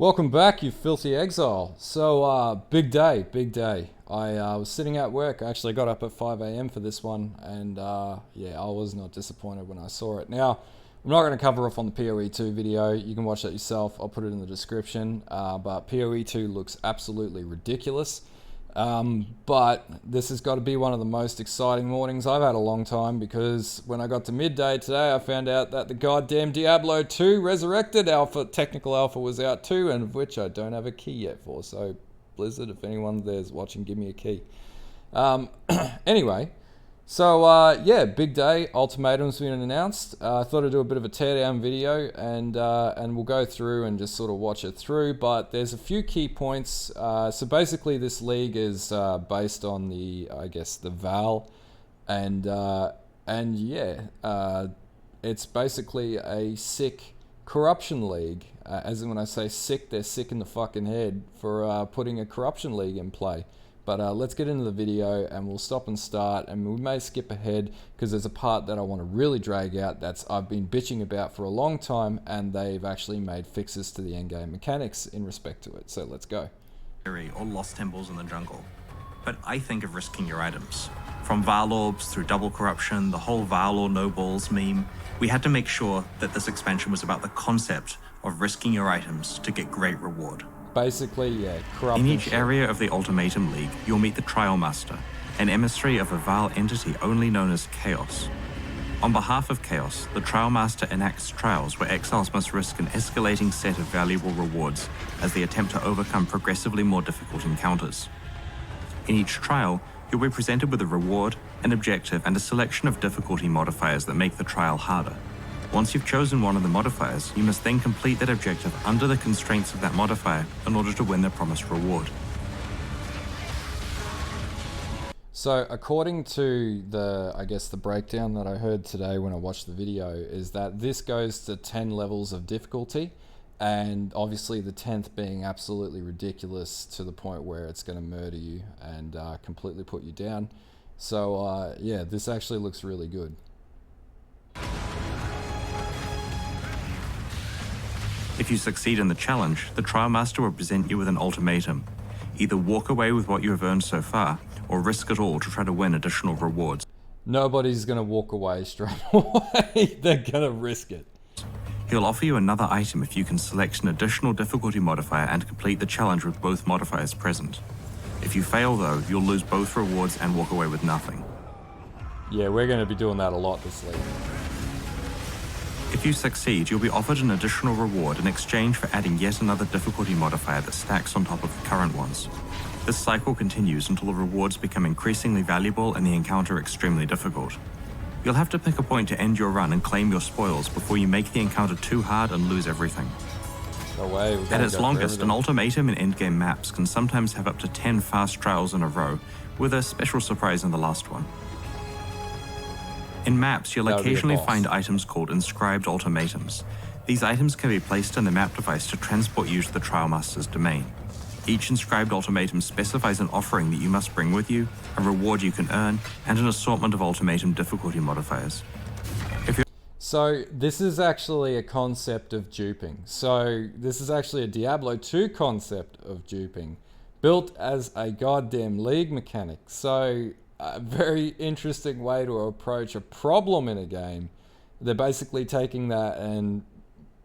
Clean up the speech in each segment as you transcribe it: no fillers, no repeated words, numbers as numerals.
Welcome back, you filthy exile. So, big day, big day. I was sitting at work. I actually got up at 5 a.m. for this one, and yeah, I was not disappointed when I saw it. Now, I'm not going to cover off on the PoE2 video. You can watch that yourself. I'll put it in the description. But PoE2 looks absolutely ridiculous. But this has got to be one of the most exciting mornings I've had a long time, because when I got to midday today, I found out that the goddamn Diablo 2 Resurrected alpha, technical alpha, was out too, and of which I don't have a key yet for. So Blizzard, if anyone there's watching, give me a key. Anyway, so yeah, big day. Ultimatum's been announced. I thought I'd do a bit of a teardown video, and we'll go through and just sort of watch it through. But there's a few key points. So basically, this league is based on the, I guess, the Val, and yeah, it's basically a sick corruption league. As in, when I say sick, they're sick in the fucking head for putting a corruption league in play. But let's get into the video, and we'll stop and start, and we may skip ahead because there's a part that I want to really drag out that's I've been bitching about for a long time, and they've actually made fixes to the endgame mechanics in respect to it. So let's go. Or lost temples in the jungle. But I think of risking your items. From Val Orbs through double corruption, the whole Val or no balls meme, we had to make sure that this expansion was about the concept of risking your items to get great reward. Basically, yeah, corruption. In each area of the Ultimatum League, you'll meet the Trial Master, an emissary of a Val entity only known as Chaos. On behalf of Chaos, the Trial Master enacts trials where exiles must risk an escalating set of valuable rewards as they attempt to overcome progressively more difficult encounters. In each trial, you'll be presented with a reward, an objective, and a selection of difficulty modifiers that make the trial harder. Once you've chosen one of the modifiers, you must then complete that objective under the constraints of that modifier in order to win the promised reward. So according to the, I guess, the breakdown that I heard today when I watched the video, is that this goes to 10 levels of difficulty, and obviously the 10th being absolutely ridiculous to the point where it's going to murder you and completely put you down. So yeah, this actually looks really good. If you succeed in the challenge, the Trial Master will present you with an ultimatum. Either walk away with what you have earned so far, or risk it all to try to win additional rewards. Nobody's going to walk away straight away. They're going to risk it. He'll offer you another item if you can select an additional difficulty modifier and complete the challenge with both modifiers present. If you fail though, you'll lose both rewards and walk away with nothing. Yeah, we're going to be doing that a lot this league. If you succeed, you'll be offered an additional reward in exchange for adding yet another difficulty modifier that stacks on top of the current ones. This cycle continues until the rewards become increasingly valuable and the encounter extremely difficult. You'll have to pick a point to end your run and claim your spoils before you make the encounter too hard and lose everything. No way. At its longest, an ultimatum in endgame maps can sometimes have up to 10 fast trials in a row, with a special surprise in the last one. In maps, you'll occasionally find items called inscribed ultimatums. These items can be placed in the map device to transport you to the Trial Master's domain. Each inscribed ultimatum specifies an offering that you must bring with you, a reward you can earn, and an assortment of ultimatum difficulty modifiers. So this is actually a concept of duping. So this is actually a Diablo 2 concept of duping, built as a goddamn league mechanic. So a very interesting way to approach a problem in a game. They're basically taking that and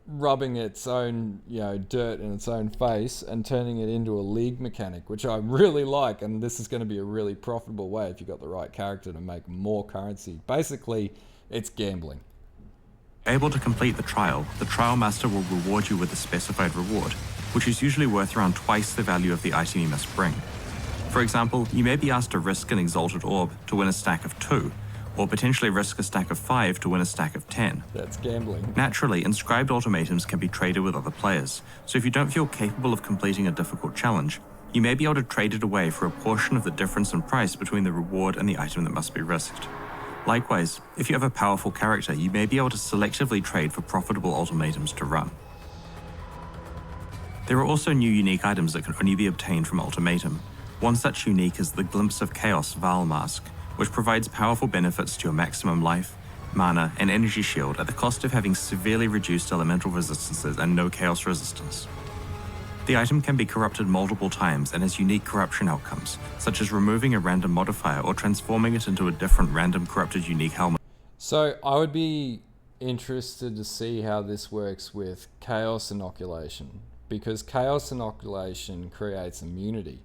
rubbing its own, dirt in its own face and turning it into a league mechanic, which I really like. And this is going to be a really profitable way if you got the right character to make more currency. Basically, it's gambling. Able to complete the Trial Master will reward you with a specified reward, which is usually worth around twice the value of the item you must bring. For example, you may be asked to risk an Exalted Orb to win a stack of 2, or potentially risk a stack of 5 to win a stack of 10. That's gambling. Naturally, inscribed ultimatums can be traded with other players, so if you don't feel capable of completing a difficult challenge, you may be able to trade it away for a portion of the difference in price between the reward and the item that must be risked. Likewise, if you have a powerful character, you may be able to selectively trade for profitable ultimatums to run. There are also new unique items that can only be obtained from Ultimatum. One such unique is the Glimpse of Chaos Val Mask, which provides powerful benefits to your maximum life, mana, and energy shield at the cost of having severely reduced elemental resistances and no chaos resistance. The item can be corrupted multiple times and has unique corruption outcomes, such as removing a random modifier or transforming it into a different random corrupted unique helmet. So I would be interested to see how this works with Chaos Inoculation, because Chaos Inoculation creates immunity.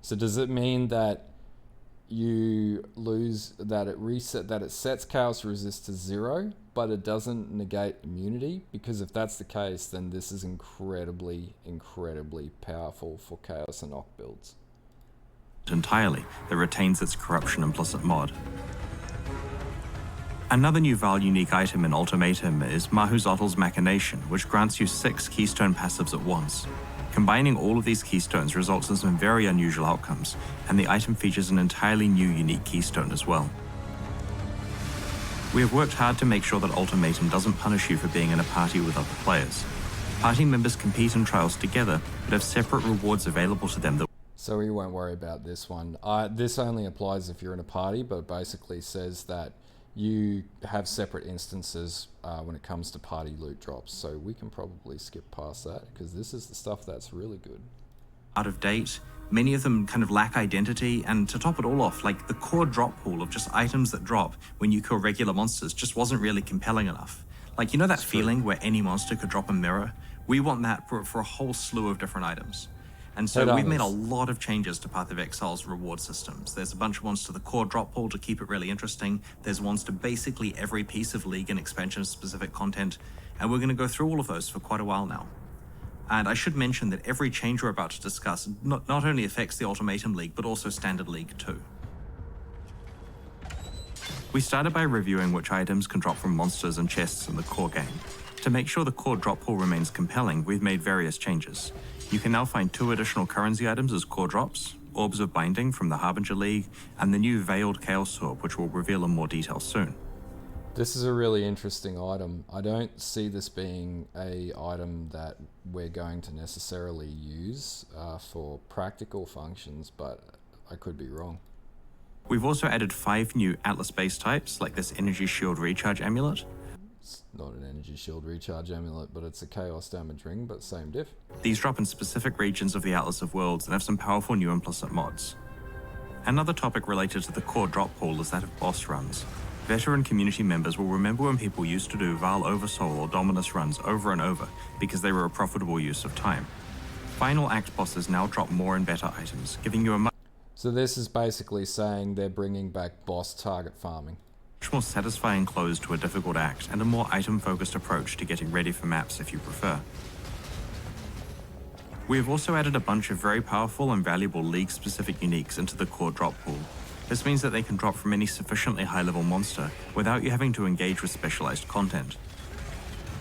So does it mean that you lose, that it sets Chaos Resist to 0, but it doesn't negate immunity? Because if that's the case, then this is incredibly powerful for Chaos Inoc builds. Entirely, that retains its corruption implicit mod. Another new Val unique item in Ultimatum is Mahuzottl's Machination, which grants you 6 keystone passives at once. Combining all of these keystones results in some very unusual outcomes, and the item features an entirely new unique keystone as well. We have worked hard to make sure that Ultimatum doesn't punish you for being in a party with other players. Party members compete in trials together, but have separate rewards available to them that... So we won't worry about this one. This only applies if you're in a party, but it basically says that you have separate instances when it comes to party loot drops. So we can probably skip past that, because this is the stuff that's really good. Out of date, many of them kind of lack identity, and to top it all off, like the core drop pool of just items that drop when you kill regular monsters just wasn't really compelling enough. Like, you know that feeling where any monster could drop a mirror? We want that for a whole slew of different items. And so we've made a lot of changes to Path of Exile's reward systems. There's a bunch of ones to the core drop pool to keep it really interesting. There's ones to basically every piece of League and expansion specific content. And we're going to go through all of those for quite a while now. And I should mention that every change we're about to discuss not only affects the Ultimatum League, but also Standard League too. We started by reviewing which items can drop from monsters and chests in the core game. To make sure the core drop pool remains compelling, we've made various changes. You can now find 2 additional currency items as core drops, Orbs of Binding from the Harbinger League, and the new Veiled Chaos Orb, which we'll reveal in more detail soon. This is a really interesting item. I don't see this being a item that we're going to necessarily use for practical functions, but I could be wrong. We've also added 5 new Atlas base types, like this Energy Shield Recharge Amulet. It's not an Energy Shield Recharge Amulet, but it's a Chaos Damage Ring, but same diff. These drop in specific regions of the Atlas of Worlds and have some powerful new implicit mods. Another topic related to the core drop pool is that of boss runs. Veteran community members will remember when people used to do Val Oversoul or Dominus runs over and over because they were a profitable use of time. Final Act bosses now drop more and better items, giving you a much So this is basically saying they're bringing back boss target farming. more satisfying close to a difficult act and a more item-focused approach to getting ready for maps if you prefer. We have also added a bunch of very powerful and valuable League-specific uniques into the core drop pool. This means that they can drop from any sufficiently high-level monster without you having to engage with specialized content.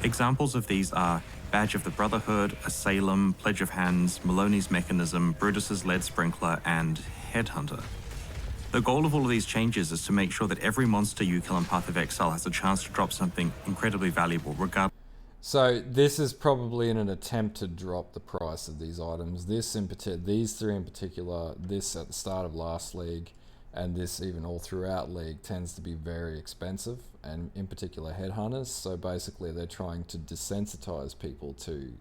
Examples of these are Badge of the Brotherhood, Asylum, Pledge of Hands, Maloney's Mechanism, Brutus's Lead Sprinkler, and Headhunter. The goal of all of these changes is to make sure that every monster you kill in Path of Exile has a chance to drop something incredibly valuable, regardless. So this is probably in an attempt to drop the price of these items. These 3 in particular, this at the start of last League, and this even all throughout League, tends to be very expensive, and in particular Headhunters. So basically they're trying to desensitize people to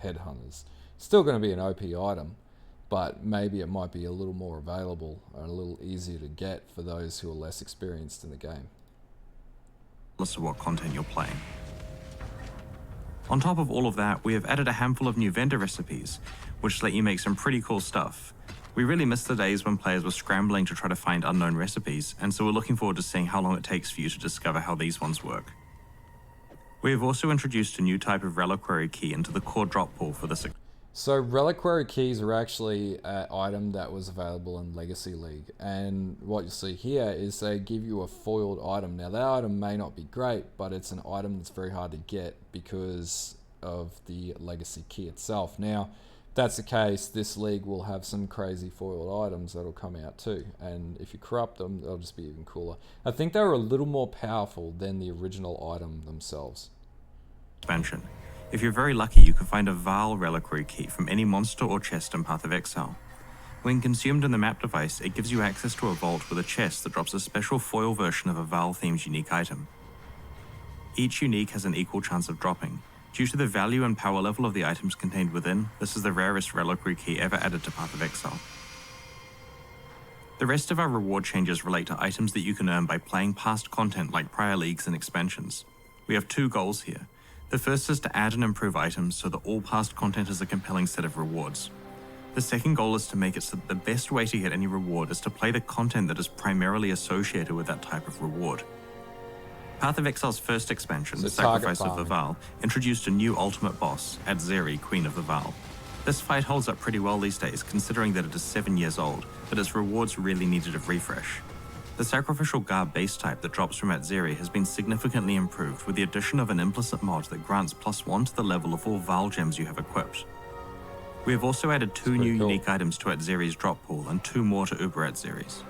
Headhunters. Still going to be an OP item, but maybe it might be a little more available and a little easier to get for those who are less experienced in the game. Of what content you're playing. On top of all of that, we have added a handful of new vendor recipes, which let you make some pretty cool stuff. We really missed the days when players were scrambling to try to find unknown recipes, and so we're looking forward to seeing how long it takes for you to discover how these ones work. We have also introduced a new type of Reliquary Key into the core drop pool for this. So Reliquary Keys are actually an item that was available in Legacy League, and what you see here is they give you a foiled item. Now that item may not be great, but it's an item that's very hard to get because of the Legacy Key itself. Now, if that's the case, this league will have some crazy foiled items that'll come out too, and if you corrupt them, they'll just be even cooler. I think they were a little more powerful than the original item themselves. Expansion. If you're very lucky, you can find a Val Reliquary Key from any monster or chest in Path of Exile. When consumed in the map device, it gives you access to a vault with a chest that drops a special foil version of a Val-themed unique item. Each unique has an equal chance of dropping. Due to the value and power level of the items contained within, this is the rarest Reliquary Key ever added to Path of Exile. The rest of our reward changes relate to items that you can earn by playing past content like prior leagues and expansions. We have two goals here. The first is to add and improve items so that all past content is a compelling set of rewards. The second goal is to make it so that the best way to get any reward is to play the content that is primarily associated with that type of reward. Path of Exile's first expansion, So Sacrifice target of the farming. Val, introduced a new ultimate boss, Adzeri, Queen of the Val. This fight holds up pretty well these days, considering that it is 7 years old, but its rewards really needed a refresh. The Sacrificial Garb base type that drops from Adzeri has been significantly improved with the addition of an implicit mod that grants +1 to the level of all Val gems you have equipped. We have also added two pretty new cool. unique items to Adzeri's drop pool and 2 more to Uber Adzeris.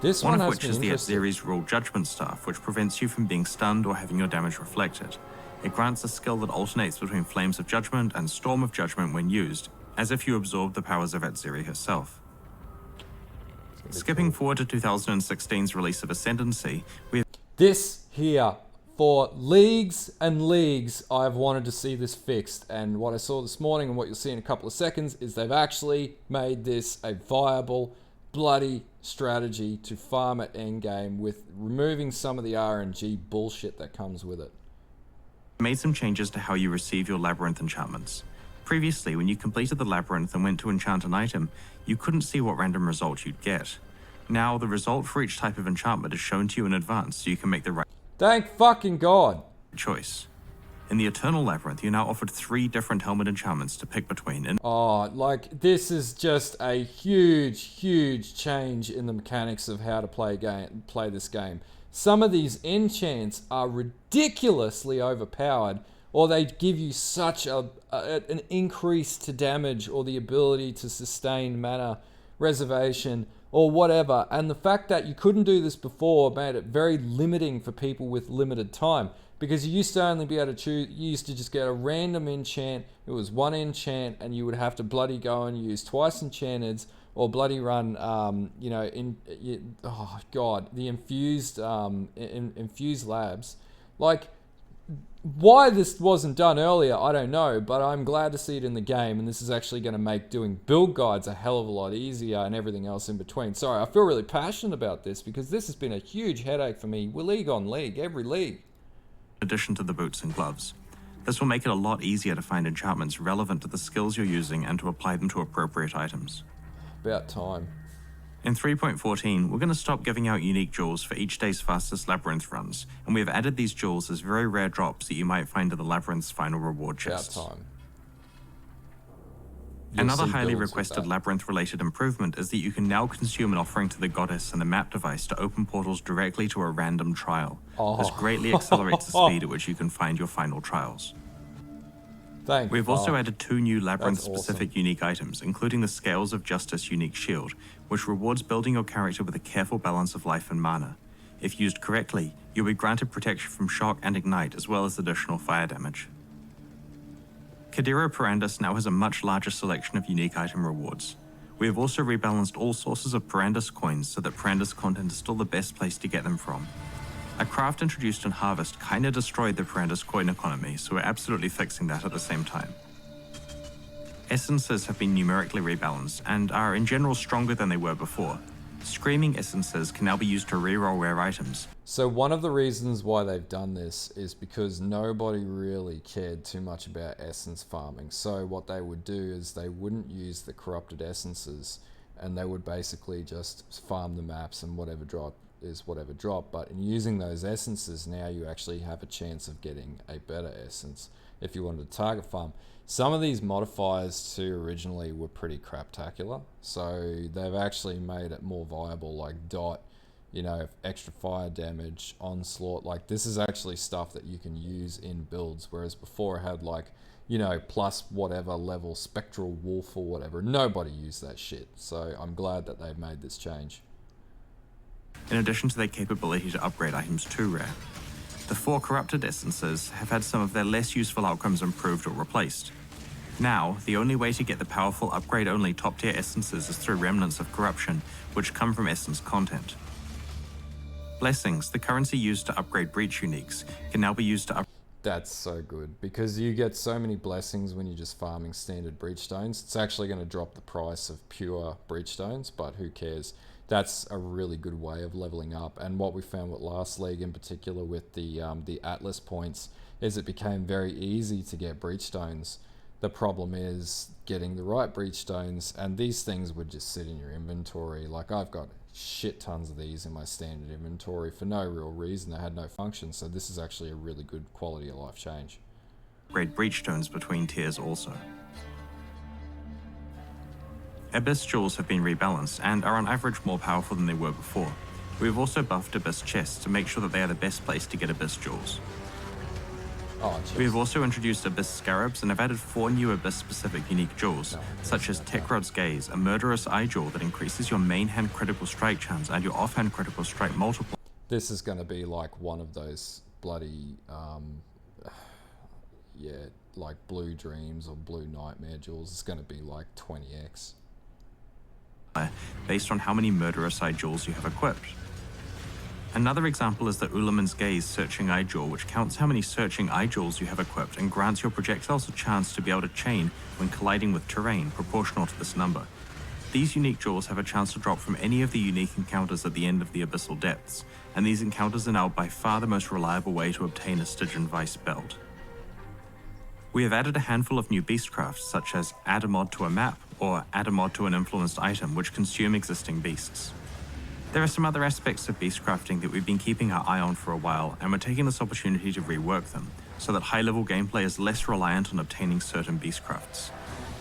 This One one of has which been is the interesting. Adzeri's Rule Judgment Staff, which prevents you from being stunned or having your damage reflected. It grants a skill that alternates between Flames of Judgment and Storm of Judgment when used, as if you absorb the powers of Adzeri herself. Skipping forward to 2016's release of Ascendancy, we have This here, for leagues and leagues, I've wanted to see this fixed. And what I saw this morning and what you'll see in a couple of seconds is they've actually made this a viable, bloody strategy to farm at endgame with removing some of the RNG bullshit that comes with it. made some changes to how you receive your Labyrinth enchantments. Previously, when you completed the Labyrinth and went to enchant an item, you couldn't see what random result you'd get. Now, the result for each type of enchantment is shown to you in advance so you can make the right Thank fucking God. choice. In the Eternal Labyrinth, you're now offered 3 different helmet enchantments to pick between, and Oh, like, this is just a huge, huge change in the mechanics of how to play this game. Some of these enchants are ridiculously overpowered, or they give you such an increase to damage or the ability to sustain mana reservation or whatever. And the fact that you couldn't do this before made it very limiting for people with limited time. Because you used to only be able to choose, you used to just get a random enchant, it was 1 enchant, and you would have to bloody go and use twice enchanteds, or bloody run, oh god, the infused, infused labs. Like, why this wasn't done earlier, I don't know, but I'm glad to see it in the game, and this is actually going to make doing build guides a hell of a lot easier and everything else in between. Sorry, I feel really passionate about this, because this has been a huge headache for me, league on league, every league. addition to the boots and gloves. This will make it a lot easier to find enchantments relevant to the skills you're using and to apply them to appropriate items. About time. In 3.14, we're going to stop giving out unique jewels for each day's fastest Labyrinth runs, and we have added these jewels as very rare drops that you might find in the Labyrinth's final reward About chests. time. Another You'll see highly builds with requested that. Labyrinth-related improvement is that you can now consume an offering to the goddess and the map device to open portals directly to a random trial. This greatly accelerates the speed at which you can find your final trials. Thank We've also fuck. added 2 new Labyrinth-specific awesome. unique items, including the Scales of Justice unique shield, which rewards building your character with a careful balance of life and mana. If used correctly, you'll be granted protection from shock and ignite, as well as additional fire damage. Kadiro Perandus now has a much larger selection of unique item rewards. We have also rebalanced all sources of Perandus coins so that Perandus content is still the best place to get them from. A craft introduced in Harvest kinda destroyed the Perandus coin economy, so we're absolutely fixing that at the same time. Essences have been numerically rebalanced and are in general stronger than they were before. Screaming Essences can now be used to reroll rare items. So one of the reasons why they've done this is because nobody really cared too much about essence farming. So what they would do is they wouldn't use the corrupted essences, and they would basically just farm the maps, and whatever drop is whatever drop. But in using those essences, now you actually have a chance of getting a better essence if you wanted to target farm. Some of these modifiers too originally were pretty craptacular, so they've actually made it more viable, like dot, you know, extra fire damage, onslaught. Like, this is actually stuff that you can use in builds, whereas before it had, like, you know, plus whatever level spectral wolf or whatever. Nobody used that shit, so I'm glad that they've made this change. In addition to their capability to upgrade items to rare. The 4 corrupted essences have had some of their less useful outcomes improved or replaced. Now, the only way to get the powerful upgrade-only top-tier essences is through remnants of corruption, which come from essence content. Blessings, the currency used to upgrade breach uniques, can now be used to That's so good because you get so many blessings when you're just farming standard breach stones. It's actually going to drop the price of pure breach stones, but who cares? That's a really good way of leveling up. And what we found with last league in particular with the Atlas points is it became very easy to get breach stones. The problem is getting the right breach stones, and these things would just sit in your inventory. Like I've got shit tons of these in my standard inventory for no real reason. They had no function, so this is actually a really good quality of life change. Great breach stones between tiers also. Abyss jewels have been rebalanced and are on average more powerful than they were before. We have also buffed Abyss chests to make sure that they are the best place to get Abyss jewels. We have also introduced Abyss Scarabs and have added 4 new Abyss-specific unique jewels, such as Tekrod's Gaze, a murderous eye jewel that increases your main hand critical strike chance and your offhand critical strike multiplier. This is going to be like one of those bloody, like Blue Dreams or Blue Nightmare jewels. It's going to be like 20x. Based on how many murderous eye jewels you have equipped. Another example is the Ulaman's Gaze Searching Eye Jewel, which counts how many Searching Eye Jewels you have equipped and grants your projectiles a chance to be able to chain when colliding with terrain proportional to this number. These unique jewels have a chance to drop from any of the unique encounters at the end of the Abyssal Depths, and these encounters are now by far the most reliable way to obtain a Stygian Vice belt. We have added a handful of new beastcrafts, such as add a mod to a map or add a mod to an influenced item which consume existing beasts. There are some other aspects of beast crafting that we've been keeping our eye on for a while, and we're taking this opportunity to rework them, so that high-level gameplay is less reliant on obtaining certain beastcrafts.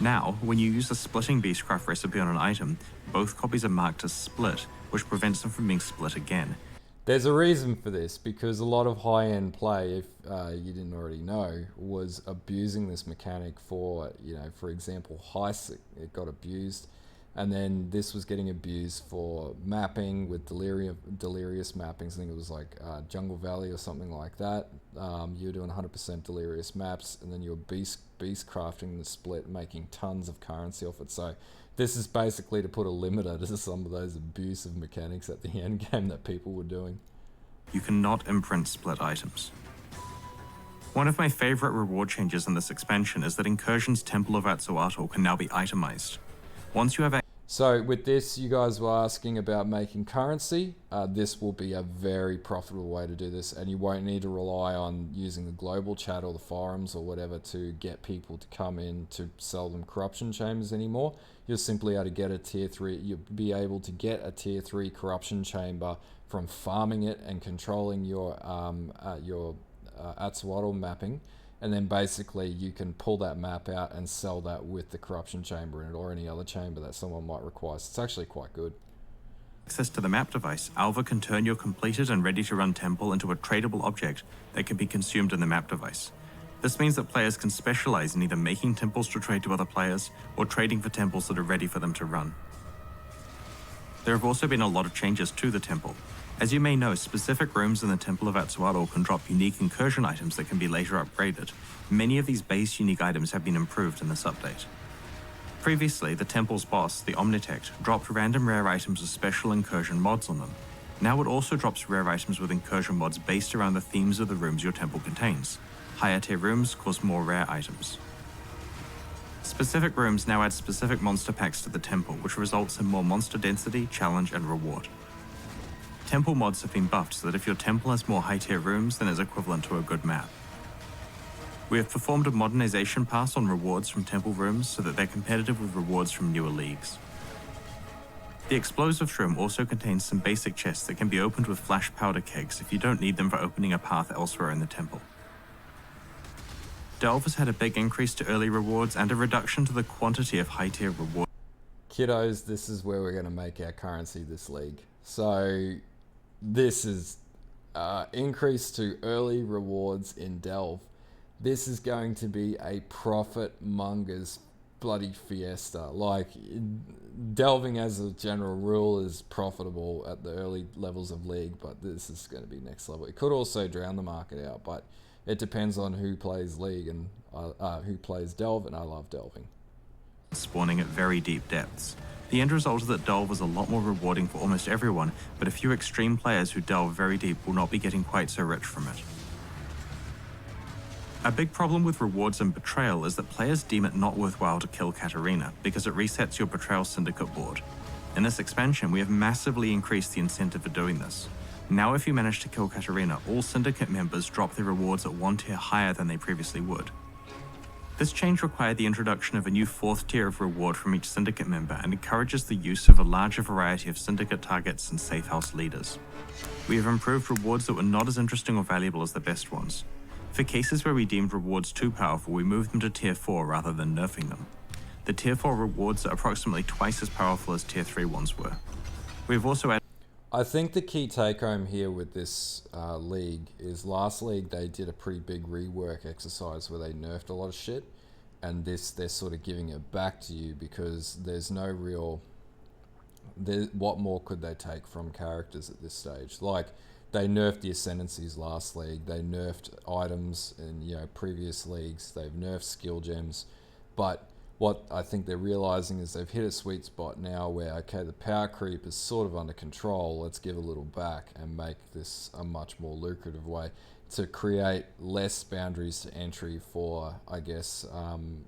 Now, when you use a splitting beastcraft recipe on an item, both copies are marked as split, which prevents them from being split again. There's a reason for this, because a lot of high-end play, if you didn't already know, was abusing this mechanic for, for example, Heist, it got abused. And then this was getting abused for mapping with delirious mappings. I think it was like Jungle Valley or something like that. You were doing 100% delirious maps, and then you were beast crafting the split, making tons of currency off it. So this is basically to put a limiter to some of those abusive mechanics at the end game that people were doing. You cannot imprint split items. One of my favorite reward changes in this expansion is that Incursion's Temple of Atsuatl can now be itemized. Once you have So with this, you guys were asking about making currency. This will be a very profitable way to do this, and you won't need to rely on using the global chat or the forums or whatever to get people to come in to sell them corruption chambers anymore. You'll simply able to get a tier 3. You'll be able to get a tier 3 corruption chamber from farming it and controlling your Atsuatl mapping. And then basically you can pull that map out and sell that with the corruption chamber in it or any other chamber that someone might require. So it's actually quite good. access to the map device, Alva can turn your completed and ready to run temple into a tradable object that can be consumed in the map device. This means that players can specialize in either making temples to trade to other players or trading for temples that are ready for them to run. There have also been a lot of changes to the temple. As you may know, specific rooms in the Temple of Atsuatl can drop unique incursion items that can be later upgraded. Many of these base unique items have been improved in this update. Previously, the temple's boss, the Omnitect, dropped random rare items with special incursion mods on them. Now it also drops rare items with incursion mods based around the themes of the rooms your temple contains. Higher tier rooms cause more rare items. Specific rooms now add specific monster packs to the temple, which results in more monster density, challenge, and reward. Temple mods have been buffed so that if your temple has more high tier rooms, then it's equivalent to a good map. We have performed a modernization pass on rewards from temple rooms so that they're competitive with rewards from newer leagues. The explosives room also contains some basic chests that can be opened with flash powder kegs if you don't need them for opening a path elsewhere in the temple. Delve has had a big increase to early rewards and a reduction to the quantity of high tier rewards. Kiddos, this is where we're going to make our currency this league. So this is increase to early rewards in Delve. This is going to be a profit mongers bloody fiesta. Like, delving as a general rule is profitable at the early levels of league, but this is going to be next level. It could also drown the market out, but it depends on who plays league and who plays delve, and I love delving. Spawning at very deep depths. The end result is that delve is a lot more rewarding for almost everyone, but a few extreme players who delve very deep will not be getting quite so rich from it. A big problem with rewards and Betrayal is that players deem it not worthwhile to kill Katarina because it resets your Betrayal Syndicate board. In this expansion, we have massively increased the incentive for doing this. Now if you manage to kill Katarina, all Syndicate members drop their rewards at one tier higher than they previously would. This change required the introduction of a new 4th tier of reward from each Syndicate member and encourages the use of a larger variety of Syndicate targets and safe house leaders. We have improved rewards that were not as interesting or valuable as the best ones. For cases where we deemed rewards too powerful, we moved them to tier 4 rather than nerfing them. The tier 4 rewards are approximately twice as powerful as tier 3 ones were. We have also added... I think the key take home here with this league is last league they did a pretty big rework exercise where they nerfed a lot of shit, and this they're sort of giving it back to you because there's no real... what more could they take from characters at this stage? Like, they nerfed the Ascendancies last league, they nerfed items in previous leagues, they've nerfed skill gems, but what I think they're realizing is they've hit a sweet spot now where, okay, the power creep is sort of under control, let's give a little back and make this a much more lucrative way to create less boundaries to entry for, I guess,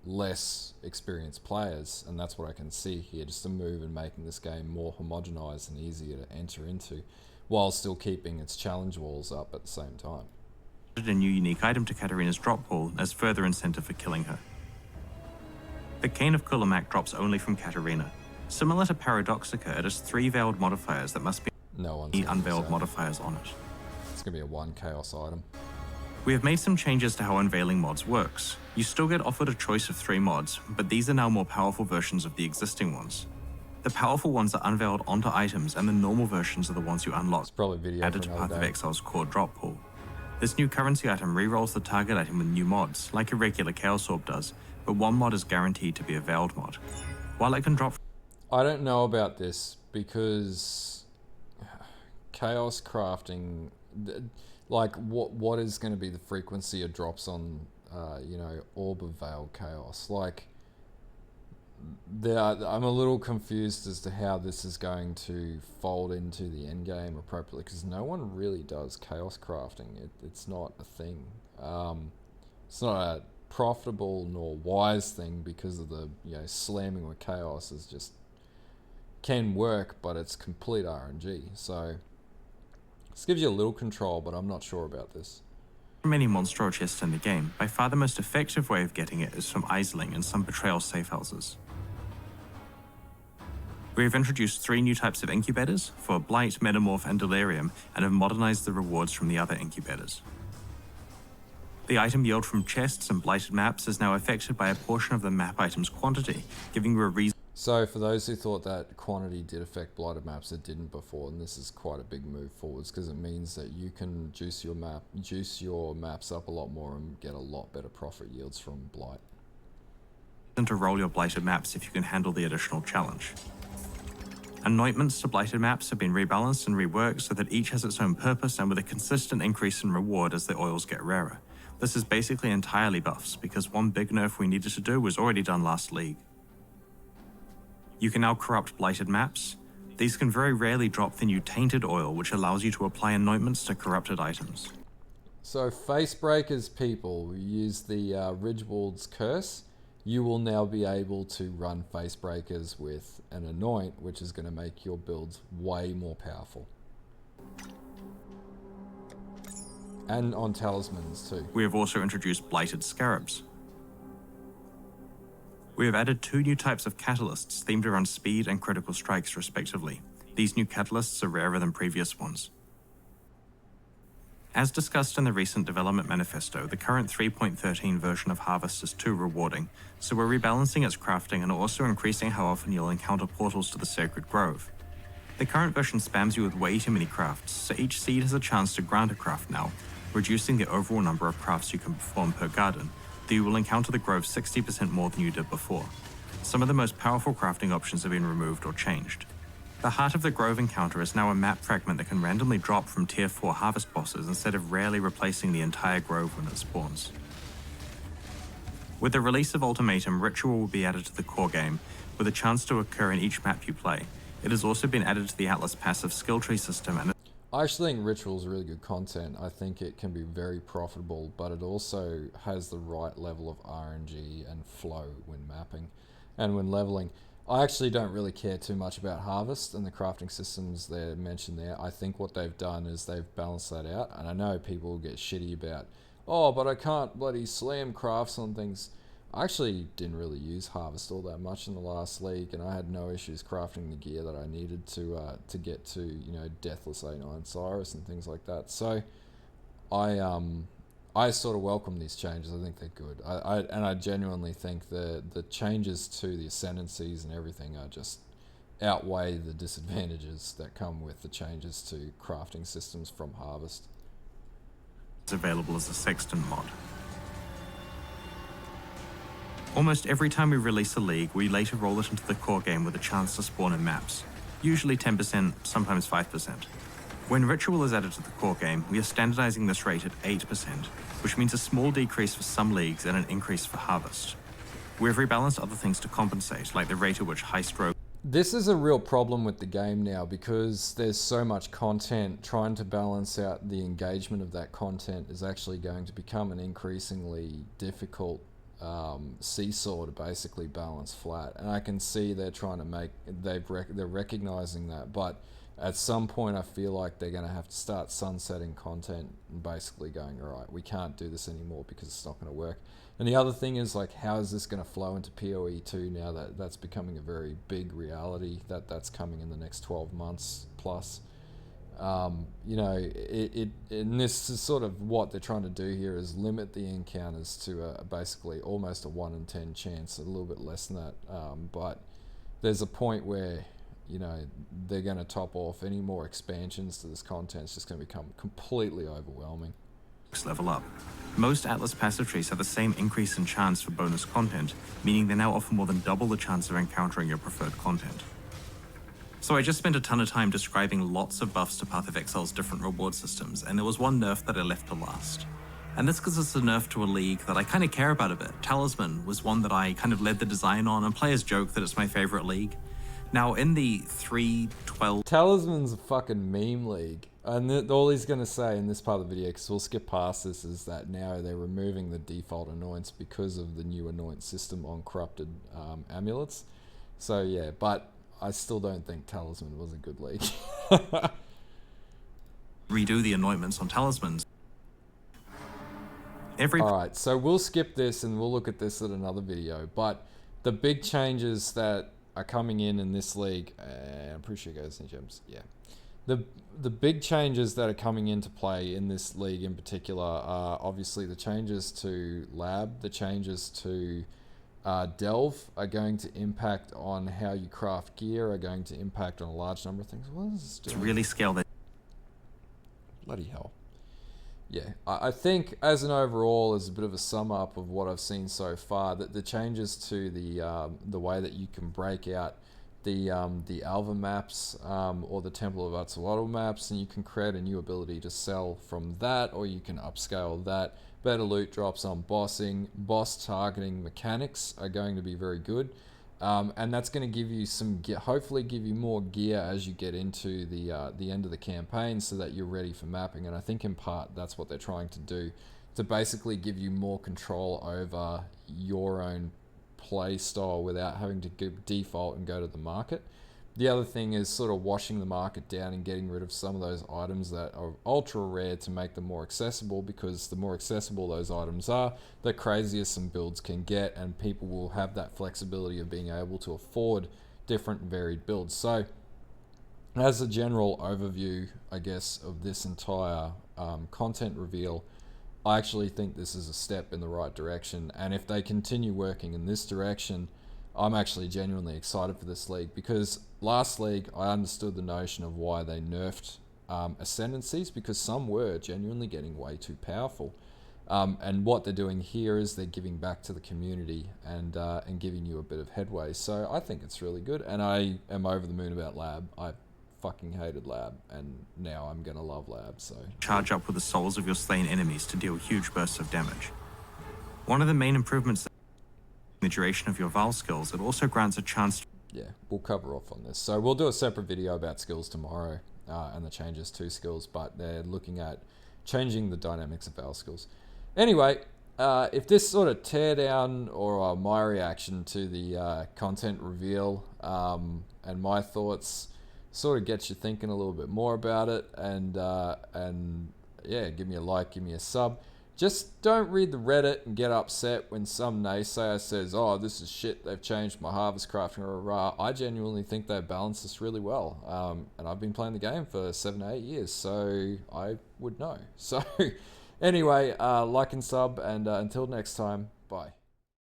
less experienced players. And that's what I can see here, just a move in making this game more homogenized and easier to enter into, while still keeping its challenge walls up at the same time. A new unique item to Katarina's drop pool as further incentive for killing her. The Cane of Kulamak drops only from Katarina. Similar to Paradoxica, it has 3 veiled modifiers that must be unveiled modifiers on it. It's going to be a 1 chaos item. We have made some changes to how unveiling mods works. You still get offered a choice of 3 mods, but these are now more powerful versions of the existing ones. The powerful ones are unveiled onto items, and the normal versions are the ones you unlock, added to Path of Exile's core drop pool. This new currency item rerolls the target item with new mods, like a regular Chaos Orb does, but one mod is guaranteed to be a veiled mod. While it can drop... I don't know about this, because Chaos crafting... Like, what is going to be the frequency of drops on, Orb of Veiled Chaos? Like... I'm a little confused as to how this is going to fold into the end game appropriately, because no one really does chaos crafting. It's not a thing. It's not a profitable nor wise thing because of the slamming with chaos is just can work, but it's complete RNG. So this gives you a little control, but I'm not sure about this. Many monstro chests in the game. By far the most effective way of getting it is from Isling and some Betrayal safe houses. We have introduced 3 new types of incubators for Blight, Metamorph, and Delirium, and have modernized the rewards from the other incubators. The item yield from chests and blighted maps is now affected by a portion of the map item's quantity, giving you a reason. So for those who thought that quantity did affect blighted maps, it didn't before, and this is quite a big move forwards because it means that you can juice your maps up a lot more and get a lot better profit yields from blight. To roll your blighted maps if you can handle the additional challenge. Anointments to blighted maps have been rebalanced and reworked so that each has its own purpose and with a consistent increase in reward as the oils get rarer. This is basically entirely buffs, because one big nerf we needed to do was already done last league. You can now corrupt blighted maps. These can very rarely drop the new tainted oil, which allows you to apply anointments to corrupted items. So Facebreakers people who use the Ridgewald's Curse, you will now be able to run Facebreakers with an Anoint, which is going to make your builds way more powerful. And on Talismans too. We have also introduced Blighted Scarabs. We have added 2 new types of catalysts themed around speed and critical strikes respectively. These new catalysts are rarer than previous ones. As discussed in the recent development manifesto, the current 3.13 version of Harvest is too rewarding, so we're rebalancing its crafting and also increasing how often you'll encounter portals to the Sacred Grove. The current version spams you with way too many crafts, so each seed has a chance to grant a craft now, reducing the overall number of crafts you can perform per garden, though you will encounter the grove 60% more than you did before. Some of the most powerful crafting options have been removed or changed. The Heart of the Grove encounter is now a map fragment that can randomly drop from tier 4 harvest bosses instead of rarely replacing the entire grove when it spawns. With the release of Ultimatum, Ritual will be added to the core game, with a chance to occur in each map you play. It has also been added to the Atlas passive skill tree system and I actually think Ritual is really good content. I think it can be very profitable, but it also has the right level of RNG and flow when mapping and when leveling. I actually don't really care too much about Harvest and the crafting systems they mentioned there. I think what they've done is they've balanced that out, and I know people get shitty about, oh, but I can't bloody slam crafts on things. I actually didn't really use Harvest all that much in the last league, and I had no issues crafting the gear that I needed to get to, you know, Deathless A9 Cyrus and things like that. So I sort of welcome these changes. I think they're good. I genuinely think the changes to the Ascendancies and everything are just outweigh the disadvantages that come with the changes to crafting systems from Harvest. It's available as a Sexton mod. Almost every time we release a league, we later roll it into the core game with a chance to spawn in maps, usually 10%, sometimes 5%. When Ritual is added to the core game, we are standardizing this rate at 8%, which means a small decrease for some leagues and an increase for Harvest. We've rebalanced other things to compensate, like the rate at which Heist Rogue... This is a real problem with the game now, because there's so much content. Trying to balance out the engagement of that content is actually going to become an increasingly difficult seesaw to basically balance flat. And I can see they're trying to make, they're recognizing that, but at some point I feel like they're going to have to start sunsetting content and basically going, all right, we can't do this anymore because it's not going to work. And the other thing is, like, how is this going to flow into PoE 2 now that that's becoming a very big reality, that's coming in the next 12 months plus. You know, and this is sort of what they're trying to do here, is limit the encounters to basically almost a 1 in 10 chance, a little bit less than that. But there's a point where, you know, they're going to top off. Any more expansions to this content. It's just going to become completely overwhelming. Level up. Most Atlas passive trees have the same increase in chance for bonus content, meaning they now offer more than double the chance of encountering your preferred content. So I just spent a ton of time describing lots of buffs to Path of Exile's different reward systems, and there was one nerf that I left to last. And this because it's a nerf to a league that I kind of care about a bit. Talisman was one that I kind of led the design on, and players joke that it's my favorite league. Now, in the 3-12... Talisman's a fucking meme league. And all he's going to say in this part of the video, because we'll skip past this, is that now they're removing the default annoyance because of the new annoyance system on corrupted amulets. So, yeah, but I still don't think Talisman was a good league. Redo the anointments on Talismans. Alright, so we'll skip this and we'll look at this at another video. But the big changes that are coming in this league, I'm pretty sure it goes in gems, yeah. The big changes that are coming into play in this league in particular are obviously the changes to Lab, the changes to Delve are going to impact on how you craft gear, are going to impact on a large number of things. What is this doing? To really scale that. Bloody hell. Yeah, I think as an overall, as a bit of a sum up of what I've seen so far, that the changes to the way that you can break out the Alva maps or the Temple of Axolotl maps, and you can create a new ability to sell from that, or you can upscale that. Better loot drops on bossing, boss targeting mechanics are going to be very good, and that's going to give you some hopefully give you more gear as you get into the end of the campaign, so that you're ready for mapping. And I think in part that's what they're trying to do, to basically give you more control over your own play style without having to default and go to the market. The other thing is sort of washing the market down and getting rid of some of those items that are ultra rare to make them more accessible, because the more accessible those items are, the crazier some builds can get, and people will have that flexibility of being able to afford different varied builds. So as a general overview, I guess, of this entire content reveal, I actually think this is a step in the right direction, and if they continue working in this direction, I'm actually genuinely excited for this league, because last league I understood the notion of why they nerfed Ascendancies, because some were genuinely getting way too powerful. And what they're doing here is they're giving back to the community and giving you a bit of headway. So I think it's really good, and I am over the moon about Lab. I fucking hated Lab, and now I'm gonna love Lab. So charge up with the souls of your slain enemies to deal huge bursts of damage. One of the main improvements, the duration of your Val skills, it also grants a chance to... Yeah, we'll cover off on this. So we'll do a separate video about skills tomorrow. and the changes to skills, but they're looking at changing the dynamics of our skills. Anyway, if this sort of teardown or my reaction to the content reveal and my thoughts sort of gets you thinking a little bit more about it, and yeah, give me a like, give me a sub. Just don't read the Reddit and get upset when some naysayer says, oh, this is shit, they've changed my harvest crafting, rah. I genuinely think they balance this really well. And I've been playing the game for 7 to 8 years, so I would know. So anyway, like and sub, and until next time, bye.